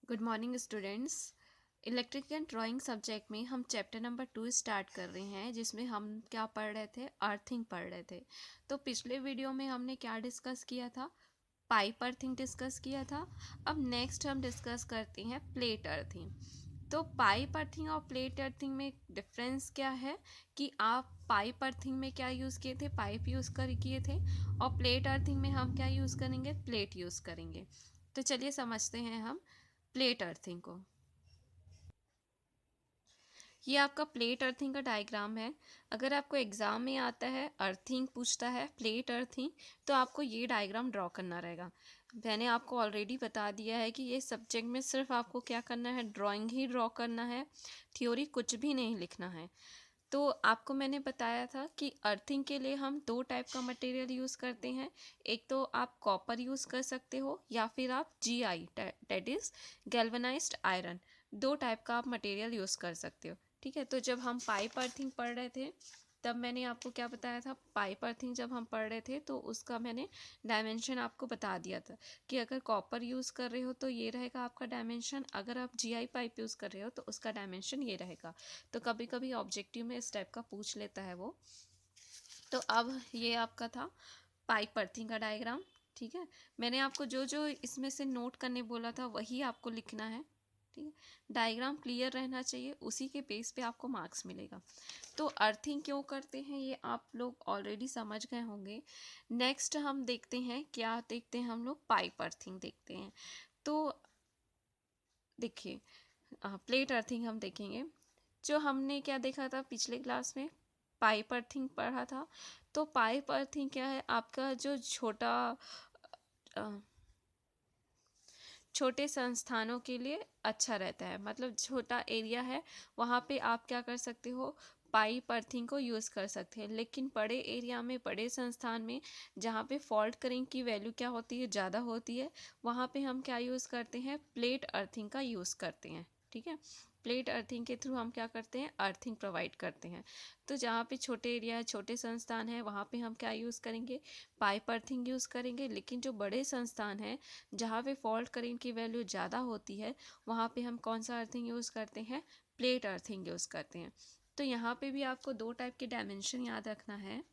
Good morning students. Electric and drawing subject में हम chapter number 2 start कर रहे हैं, जिसमें हम क्या पढ़ रहे थे, अर्थिंग पढ़ रहे थे। तो पिछले वीडियो में हमने क्या डिस्कस किया था, पाइप अर्थिंग डिस्कस किया था। अब नेक्स्ट हम डिस्कस करते हैं प्लेट अर्थिंग। तो पाइप अर्थिंग और प्लेट अर्थिंग में डिफरेंस क्या है कि आप पाइप अर्थिंग में क्या यूज़ किए थे, पाइप यूज़ कर किए थे, और प्लेट अर्थिंग में हम क्या यूज़ करेंगे, प्लेट यूज़ करेंगे। तो चलिए समझते हैं हम प्लेट अर्थिंग को। ये आपका प्लेट अर्थिंग का डायग्राम है। अगर आपको एग्जाम में आता है, अर्थिंग पूछता है, प्लेट अर्थिंग, तो आपको ये डायग्राम ड्रॉ करना रहेगा। मैंने आपको ऑलरेडी बता दिया है कि ये सब्जेक्ट में सिर्फ आपको क्या करना है, ड्राइंग ही ड्रॉ करना है, थ्योरी कुछ भी नहीं लिखना है। तो आपको मैंने बताया था कि अर्थिंग के लिए हम दो टाइप का मटेरियल यूज़ करते हैं। एक तो आप कॉपर यूज़ कर सकते हो, या फिर आप GI, that is galvanised iron, दो टाइप का आप मटेरियल यूज़ कर सकते हो। ठीक है, तो जब हम पाइप अर्थिंग पढ़ रहे थे तब मैंने आपको क्या बताया था, पाइप अर्थिंग जब हम पढ़ रहे थे तो उसका मैंने डायमेंशन आपको बता दिया था कि अगर कॉपर यूज़ कर रहे हो तो ये रहेगा आपका डायमेंशन, अगर आप GI पाइप यूज़ कर रहे हो तो उसका डायमेंशन ये रहेगा। तो कभी कभी ऑब्जेक्टिव में इस टाइप का पूछ लेता है वो। तो अब ये आपका था पाइप अर्थिंग का डायग्राम। ठीक है, मैंने आपको जो जो इसमें से नोट करने बोला था वही आपको लिखना है। ठीक है, डायग्राम क्लियर रहना चाहिए, उसी के बेस पे आपको मार्क्स मिलेगा। तो अर्थिंग क्यों करते हैं ये आप लोग ऑलरेडी समझ गए होंगे। नेक्स्ट हम देखते हैं, क्या देखते हैं हम लोग, पाइप अर्थिंग देखते हैं। तो देखिए, प्लेट अर्थिंग हम देखेंगे। जो हमने क्या देखा था पिछले क्लास में, पाइप अर्थिंग पढ़ा था। तो पाइप अर्थिंग क्या है, आपका जो छोटे संस्थानों के लिए अच्छा रहता है, मतलब छोटा एरिया है वहाँ पे आप क्या कर सकते हो, पाइप अर्थिंग को यूज़ कर सकते हैं। लेकिन बड़े एरिया में, बड़े संस्थान में, जहाँ पे फॉल्ट करेंट की वैल्यू क्या होती है, ज़्यादा होती है, वहाँ पे हम क्या यूज़ करते हैं, प्लेट अर्थिंग का यूज़ करते हैं। ठीक है, प्लेट अर्थिंग के थ्रू हम क्या करते हैं, अर्थिंग प्रोवाइड करते हैं। तो जहाँ पे छोटे एरिया है, छोटे संस्थान है, वहाँ पे हम क्या यूज़ करेंगे, पाइप अर्थिंग यूज़ करेंगे। लेकिन जो बड़े संस्थान हैं, जहाँ पे फॉल्ट करेंट की वैल्यू ज़्यादा होती है, वहाँ पे हम कौन सा अर्थिंग यूज़ करते हैं, प्लेट अर्थिंग यूज़ करते हैं। तो यहाँ पे भी आपको दो टाइप के डायमेंशन याद रखना है।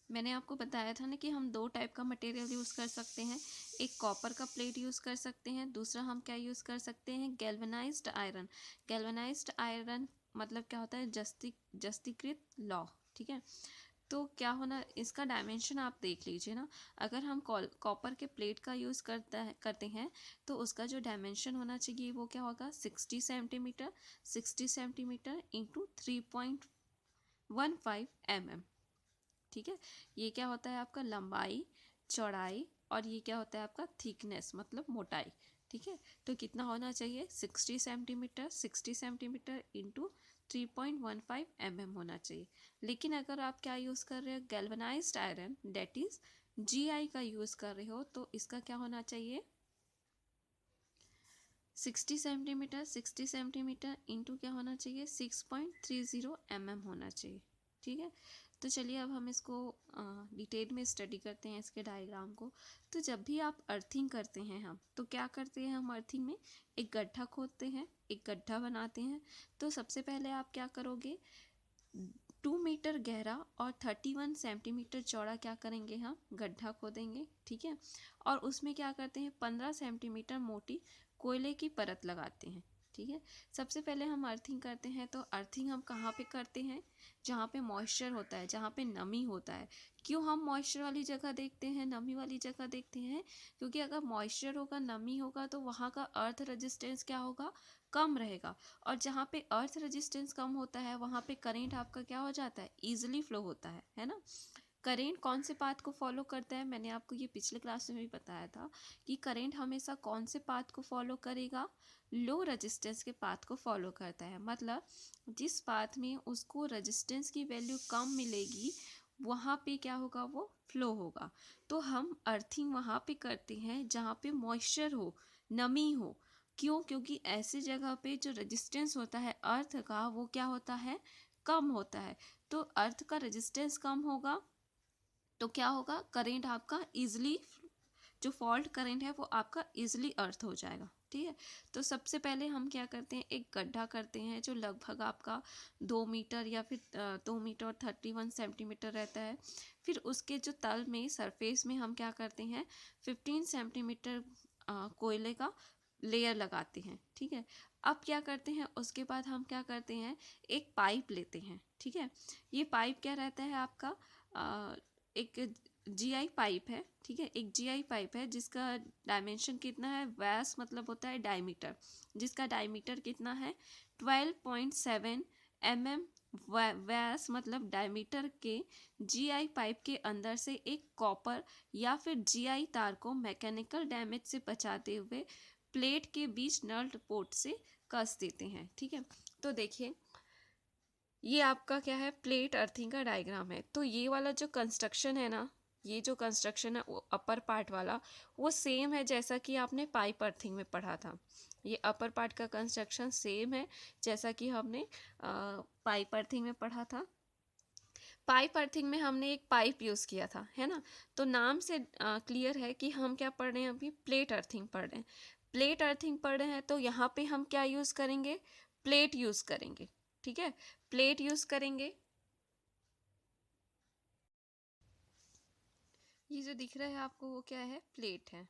मैंने आपको बताया था ना कि हम दो टाइप का मटेरियल यूज़ कर सकते हैं। एक कॉपर का प्लेट यूज़ कर सकते हैं, दूसरा हम क्या यूज़ कर सकते हैं, गैल्वेनाइज्ड आयरन। गैल्वेनाइज्ड आयरन मतलब क्या होता है, जस्तीकृत लौ। ठीक है, तो क्या होना, इसका डायमेंशन आप देख लीजिए ना। अगर हम कॉपर के प्लेट का यूज़ करते हैं तो उसका जो डायमेंशन होना चाहिए वो क्या होगा, 60 सेंटीमीटर, 60 सेंटीमीटर इंटू 3.15 mm। ठीक है, ये क्या होता है आपका लंबाई, चौड़ाई, और ये क्या होता है आपका थिकनेस, मतलब मोटाई। ठीक है, तो कितना होना चाहिए, 60 सेंटीमीटर, 60 सेंटीमीटर इंटू 3.15 mm होना चाहिए। लेकिन अगर आप क्या यूज़ कर रहे हो, galvanised iron, that is GI का यूज़ कर रहे हो, तो इसका क्या होना चाहिए, 60 सेंटीमीटर, 60 सेंटीमीटर इंटू क्या होना चाहिए, 6.30 mm होना चाहिए। ठीक है, तो चलिए अब हम इसको डिटेल में स्टडी करते हैं, इसके डायग्राम को। तो जब भी आप अर्थिंग करते हैं हम, तो क्या करते हैं, हम अर्थिंग में एक गड्ढा खोदते हैं, एक गड्ढा बनाते हैं। तो सबसे पहले आप क्या करोगे, 2 मीटर गहरा और 31 सेंटीमीटर चौड़ा क्या करेंगे, हम गड्ढा खोदेंगे। ठीक है, और उसमें क्या करते हैं, 15 सेंटीमीटर मोटी कोयले की परत लगाते हैं। ठीक है, सबसे पहले हम अर्थिंग करते हैं, तो अर्थिंग हम कहाँ पे करते हैं, जहाँ पे मॉइस्चर होता है, जहाँ पे नमी होता है। क्यों हम मॉइस्चर वाली जगह देखते हैं, नमी वाली जगह देखते हैं, क्योंकि अगर मॉइस्चर होगा, नमी होगा, तो वहाँ का अर्थ रेजिस्टेंस क्या होगा, कम रहेगा। और जहाँ पे अर्थ रेजिस्टेंस कम होता है वहाँ पे करेंट आपका क्या हो जाता है, ईजिली फ्लो होता है ना। करेंट कौन से पाथ को फॉलो करता है, मैंने आपको ये पिछले क्लास में भी बताया था कि करेंट हमेशा कौन से पाथ को फॉलो करेगा, लो रेजिस्टेंस के पाथ को फॉलो करता है। मतलब जिस पाथ में उसको रेजिस्टेंस की वैल्यू कम मिलेगी, वहाँ पे क्या होगा, वो फ्लो होगा। तो हम अर्थिंग वहाँ पे करते हैं जहाँ पे मॉइस्चर हो, नमी हो। क्यों, क्योंकि ऐसी जगह पे जो रेजिस्टेंस होता है अर्थ का, वो क्या होता है, कम होता है। तो अर्थ का रेजिस्टेंस कम होगा तो क्या होगा, करेंट आपका ईजिली जो फॉल्ट करंट है वो आपका इजीली अर्थ हो जाएगा। ठीक है, तो सबसे पहले हम क्या करते हैं, एक गड्ढा करते हैं जो लगभग आपका 2 मीटर या फिर 2 मीटर और 31 सेंटीमीटर रहता है। फिर उसके जो तल में सरफेस में हम क्या करते हैं, 15 सेंटीमीटर कोयले का लेयर लगाते हैं। ठीक है, अब क्या करते हैं, उसके बाद हम क्या करते हैं, एक पाइप लेते हैं। ठीक है, ये पाइप क्या रहता है आपका, एक जीआई पाइप है। ठीक है, एक जीआई पाइप है जिसका डायमेंशन कितना है, व्यास मतलब होता है डायमीटर, जिसका डायमीटर कितना है 12.7 mm। व्यास मतलब डायमीटर के जीआई पाइप के अंदर से एक कॉपर या फिर जीआई तार को मैकेनिकल डैमेज से बचाते हुए प्लेट के बीच नट पोर्ट से कस देते हैं। ठीक है, तो देखिए ये आपका क्या है, प्लेट अर्थिंग का डायग्राम है। तो ये वाला जो कंस्ट्रक्शन है ना, ये जो कंस्ट्रक्शन है वो अपर पार्ट वाला, वो सेम है जैसा कि आपने पाइप अर्थिंग में पढ़ा था। ये अपर पार्ट का कंस्ट्रक्शन सेम है जैसा कि हमने पाइप अर्थिंग में पढ़ा था। पाइप अर्थिंग में हमने एक पाइप यूज़ किया था, है ना। तो नाम से क्लियर है कि हम क्या पढ़ रहे हैं, अभी प्लेट अर्थिंग पढ़ रहे हैं। प्लेट अर्थिंग पढ़ रहे हैं तो यहाँ पे हम क्या यूज़ करेंगे, प्लेट यूज़ करेंगे। ठीक है, प्लेट यूज़ करेंगे। ये जो दिख रहा है आपको वो क्या है, प्लेट है।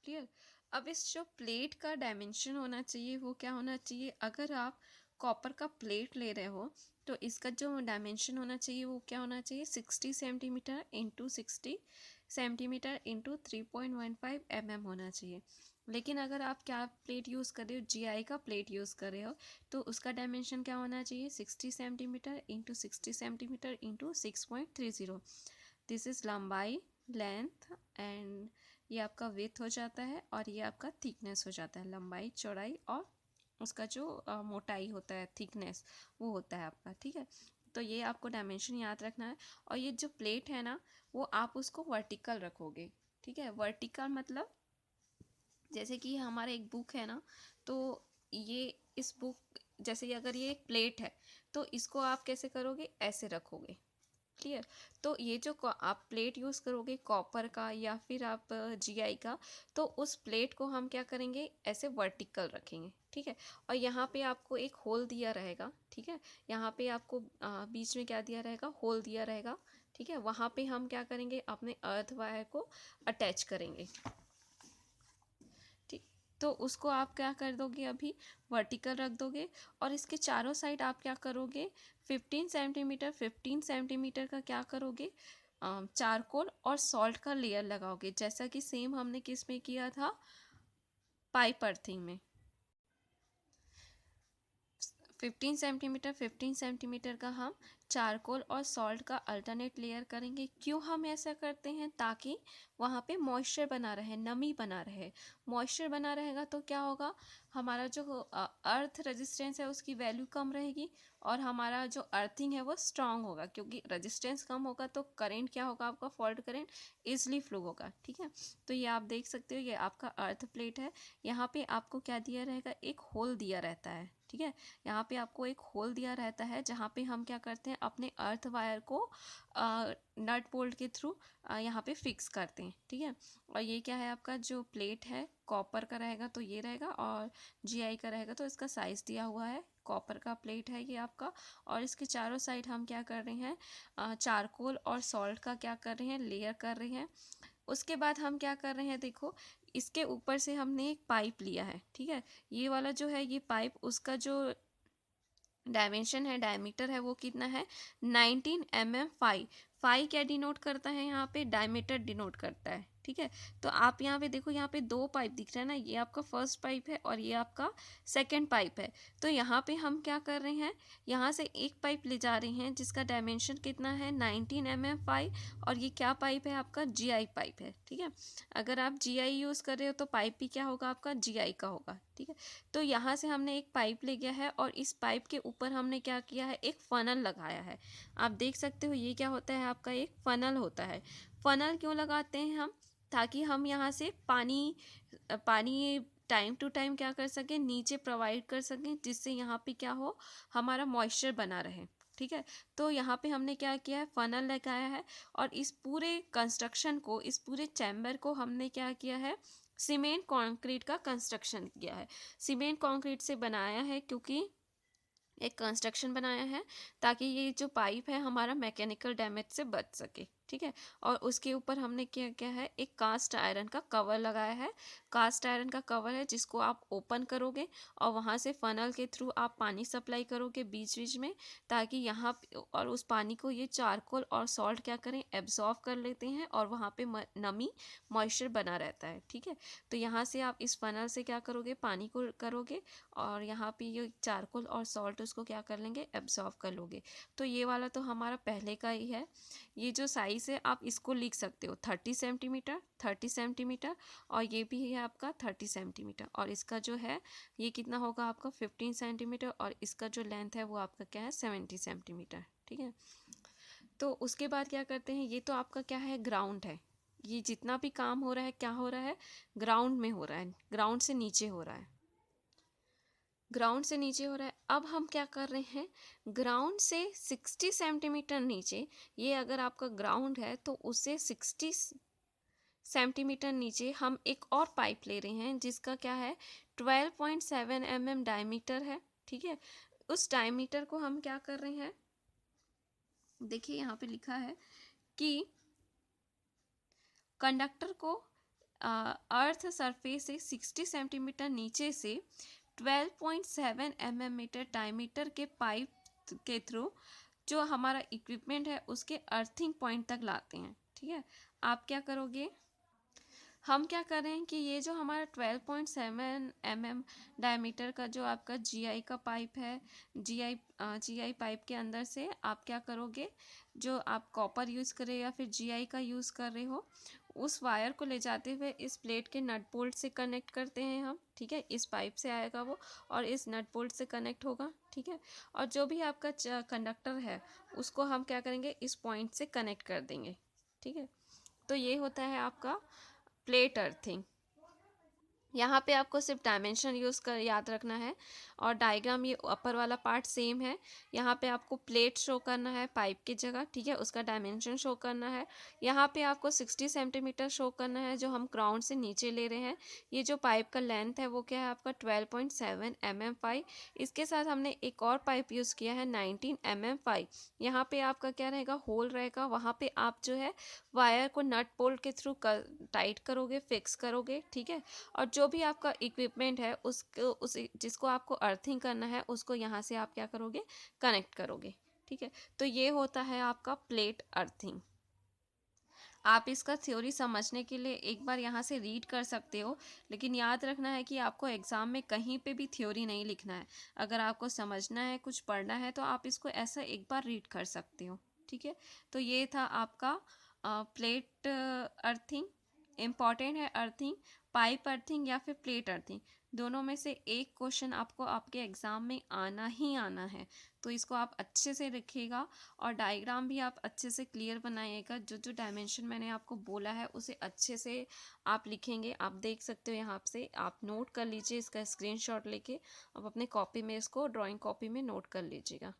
क्लियर। अब इस जो प्लेट का डायमेंशन होना चाहिए वो क्या होना चाहिए, अगर आप कॉपर का प्लेट ले रहे हो तो इसका जो डायमेंशन होना चाहिए वो क्या होना चाहिए, 60 centimetre into 60 centimetre into 3.15 mm होना चाहिए। लेकिन अगर आप क्या प्लेट यूज़ कर रहे हो, जीआई का प्लेट यूज़ कर रहे हो, तो उसका डायमेंशन क्या होना चाहिए, 60 centimetre into 60 centimetre into 6.30। This is लंबाई, लेंथ एंड ये आपका विड्थ हो जाता है और ये आपका थिकनेस हो जाता है, लंबाई चौड़ाई और उसका जो मोटाई होता है, थिकनेस, वो होता है आपका। ठीक है, तो ये आपको डायमेंशन याद रखना है। और ये जो प्लेट है ना, वो आप उसको वर्टिकल रखोगे। ठीक है, वर्टिकल मतलब जैसे कि हमारा एक बुक है ना, तो ये इस बुक जैसे अगर ये एक प्लेट है तो इसको आप कैसे करोगे, ऐसे रखोगे। क्लियर। तो ये जो आप प्लेट यूज़ करोगे कॉपर का या फिर आप जीआई का, तो उस प्लेट को हम क्या करेंगे, ऐसे वर्टिकल रखेंगे। ठीक है, और यहाँ पे आपको एक होल दिया रहेगा। ठीक है, यहाँ पे आपको बीच में क्या दिया रहेगा, होल दिया रहेगा। ठीक है, वहाँ पे हम क्या करेंगे, अपने अर्थ वायर को अटैच करेंगे। ठीक, तो उसको आप क्या कर दोगे, अभी वर्टिकल रख दोगे। और इसके चारों साइड आप क्या करोगे, 15 सेंटीमीटर का क्या करोगे, चारकोल और सॉल्ट का लेयर लगाओगे, जैसा कि सेम हमने किस में किया था, पाइप अर्थिंग में। 15 सेंटीमीटर का हम चारकोल और सॉल्ट का अल्टरनेट लेयर करेंगे। क्यों हम ऐसा करते हैं, ताकि वहाँ पे मॉइस्चर बना रहे, नमी बना रहे। मॉइस्चर बना रहेगा तो क्या होगा, हमारा जो अर्थ रेजिस्टेंस है उसकी वैल्यू कम रहेगी और हमारा जो अर्थिंग है वो स्ट्रांग होगा, क्योंकि रेजिस्टेंस कम होगा तो करेंट क्या होगा, आपका फॉल्ट करेंट ईजिली फ्लो होगा। ठीक है, तो ये आप देख सकते हो, ये आपका अर्थ प्लेट है। यहाँ पे आपको क्या दिया रहेगा, एक होल दिया रहता है। ठीक है, यहाँ पे आपको एक होल दिया रहता है जहाँ पे हम क्या करते हैं, अपने अर्थ वायर को नट बोल्ट के थ्रू यहाँ पे फिक्स करते हैं। ठीक है, और ये क्या है, आपका जो प्लेट है कॉपर का रहेगा तो ये रहेगा, और जीआई का रहेगा तो इसका साइज़ दिया हुआ है। कॉपर का प्लेट है ये आपका, और इसके चारों साइड हम क्या कर रहे हैं, चारकोल और सॉल्ट का क्या कर रहे हैं, लेयर कर रहे हैं। उसके बाद हम क्या कर रहे हैं, देखो इसके ऊपर से हमने एक पाइप लिया है। ठीक है, ये वाला जो है ये पाइप, उसका जो डायमेंशन है, डायमीटर है, वो कितना है, 19 mm। फाई क्या डिनोट करता है, यहाँ पे डायमीटर डिनोट करता है। ठीक है, तो आप यहाँ पे देखो, यहाँ पे दो पाइप दिख रहा है ना, ये आपका फर्स्ट पाइप है और ये आपका सेकंड पाइप है। तो यहाँ पे हम क्या कर रहे हैं, यहाँ से एक पाइप ले जा रहे हैं जिसका डायमेंशन कितना है, 19 mm फाई, और ये क्या पाइप है, आपका जीआई पाइप है। ठीक है, अगर आप जीआई यूज़ कर रहे हो तो पाइप भी क्या होगा, आपका जीआई का होगा। ठीक है, तो यहाँ से हमने एक पाइप ले गया है और इस पाइप के ऊपर हमने क्या किया है, एक फनल लगाया है। आप देख सकते हो ये क्या होता है, आपका एक फनल होता है। फनल क्यों लगाते हैं हम, ताकि हम यहाँ से पानी टाइम टू टाइम क्या कर सकें, नीचे प्रोवाइड कर सकें, जिससे यहाँ पे क्या हो, हमारा मॉइस्चर बना रहे। ठीक है। तो यहाँ पे हमने क्या किया है, फनल लगाया है और इस पूरे कंस्ट्रक्शन को, इस पूरे चैम्बर को हमने क्या किया है, सीमेंट कंक्रीट का कंस्ट्रक्शन किया है। सीमेंट कंक्रीट से बनाया है क्योंकि एक कंस्ट्रक्शन बनाया है ताकि ये जो पाइप है हमारा मैकेनिकल डैमेज से बच सके, ठीक है। और उसके ऊपर हमने क्या किया है, एक कास्ट आयरन का कवर लगाया है। कास्ट आयरन का कवर है जिसको आप ओपन करोगे और वहाँ से फनल के थ्रू आप पानी सप्लाई करोगे बीच बीच में, ताकि यहाँ और उस पानी को ये चारकोल और सॉल्ट क्या करें, एब्जॉर्व कर लेते हैं और वहाँ पे नमी, मॉइस्चर बना रहता है, ठीक है। तो यहाँ से आप इस फनल से क्या करोगे, पानी को करोगे और यहाँ पे ये चारकोल और सॉल्ट उसको क्या कर लेंगे, एब्जॉर्व कर लोगे। तो ये वाला तो हमारा पहले का ही है। ये जो साइज़ है आप इसको लिख सकते हो 30 सेंटीमीटर और ये भी है आपका 30 सेंटीमीटर, और इसका जो है ये कितना होगा आपका 15 सेंटीमीटर, और इसका जो लेंथ है वो आपका क्या है 70 सेंटीमीटर, ठीक है। तो उसके बाद क्या करते हैं, ये तो आपका क्या है, ग्राउंड है। ये जितना भी काम हो रहा है क्या हो रहा है, ग्राउंड में हो रहा है, ग्राउंड से नीचे हो रहा है, ग्राउंड से नीचे हो रहा है। अब हम क्या कर रहे हैं, ग्राउंड से 60 सेंटीमीटर नीचे, ये अगर आपका ग्राउंड है तो उससे 60 सेंटीमीटर नीचे हम एक और पाइप ले रहे हैं जिसका क्या है 12.7 mm डायमीटर है, ठीक है। उस डायमीटर को हम क्या कर रहे हैं, देखिए यहाँ पे लिखा है कि कंडक्टर को अर्थ सरफेस से 60 सेंटीमीटर नीचे से 12.7 mm डायमीटर के पाइप के थ्रू जो हमारा इक्विपमेंट है उसके अर्थिंग पॉइंट तक लाते हैं, ठीक है। आप क्या करोगे, हम क्या कर रहे हैं कि ये जो हमारा 12.7 mm डायमीटर का जो आपका जीआई का पाइप है, जीआई पाइप के अंदर से आप क्या करोगे, जो आप कॉपर यूज़ करें या फिर जीआई का यूज़ कर रहे हो, उस वायर को ले जाते हुए इस प्लेट के नट बोल्ट से कनेक्ट करते हैं हम, ठीक है। इस पाइप से आएगा वो और इस नट बोल्ट से कनेक्ट होगा, ठीक है। और जो भी आपका कंडक्टर है उसको हम क्या करेंगे, इस पॉइंट से कनेक्ट कर देंगे, ठीक है। तो ये होता है आपका प्लेट अर्थिंग। यहाँ पे आपको सिर्फ डायमेंशन यूज़ कर याद रखना है, और डायग्राम ये अपर वाला पार्ट सेम है। यहाँ पे आपको प्लेट शो करना है पाइप की जगह, ठीक है, उसका डायमेंशन शो करना है। यहाँ पे आपको 60 सेंटीमीटर शो करना है जो हम ग्राउंड से नीचे ले रहे हैं। ये जो पाइप का लेंथ है वो क्या है आपका 12.7 mm 5। इसके साथ हमने एक और पाइप यूज़ किया है 19 mm 5। यहाँ पे आपका क्या रहेगा, होल रहेगा, वहाँ पे आप जो है वायर को नट बोल्ट के थ्रू टाइट करोगे, फिक्स करोगे, ठीक है। और जो भी आपका इक्विपमेंट है उसको जिसको आपको अर्थिंग करना है उसको यहाँ से आप क्या करोगे, कनेक्ट करोगे, ठीक है। तो ये होता है आपका प्लेट अर्थिंग। आप इसका थ्योरी समझने के लिए एक बार यहाँ से रीड कर सकते हो, लेकिन याद रखना है कि आपको एग्ज़ाम में कहीं पे भी थ्योरी नहीं लिखना है। अगर आपको समझना है, कुछ पढ़ना है, तो आप इसको ऐसा एक बार रीड कर सकते हो, ठीक है। तो ये था आपका प्लेट अर्थिंग। इम्पॉर्टेंट है अर्थिंग, पाइप अर्थिंग या फिर प्लेट अर्थिंग, दोनों में से एक क्वेश्चन आपको आपके एग्ज़ाम में आना ही आना है। तो इसको आप अच्छे से रखिएगा और डायग्राम भी आप अच्छे से क्लियर बनाइएगा। जो जो डायमेंशन मैंने आपको बोला है उसे अच्छे से आप लिखेंगे। आप देख सकते हो यहाँ से, आप नोट कर लीजिए, इसका स्क्रीनशॉट लेके आप अपने कॉपी में इसको ड्राइंग कॉपी में नोट कर लीजिएगा।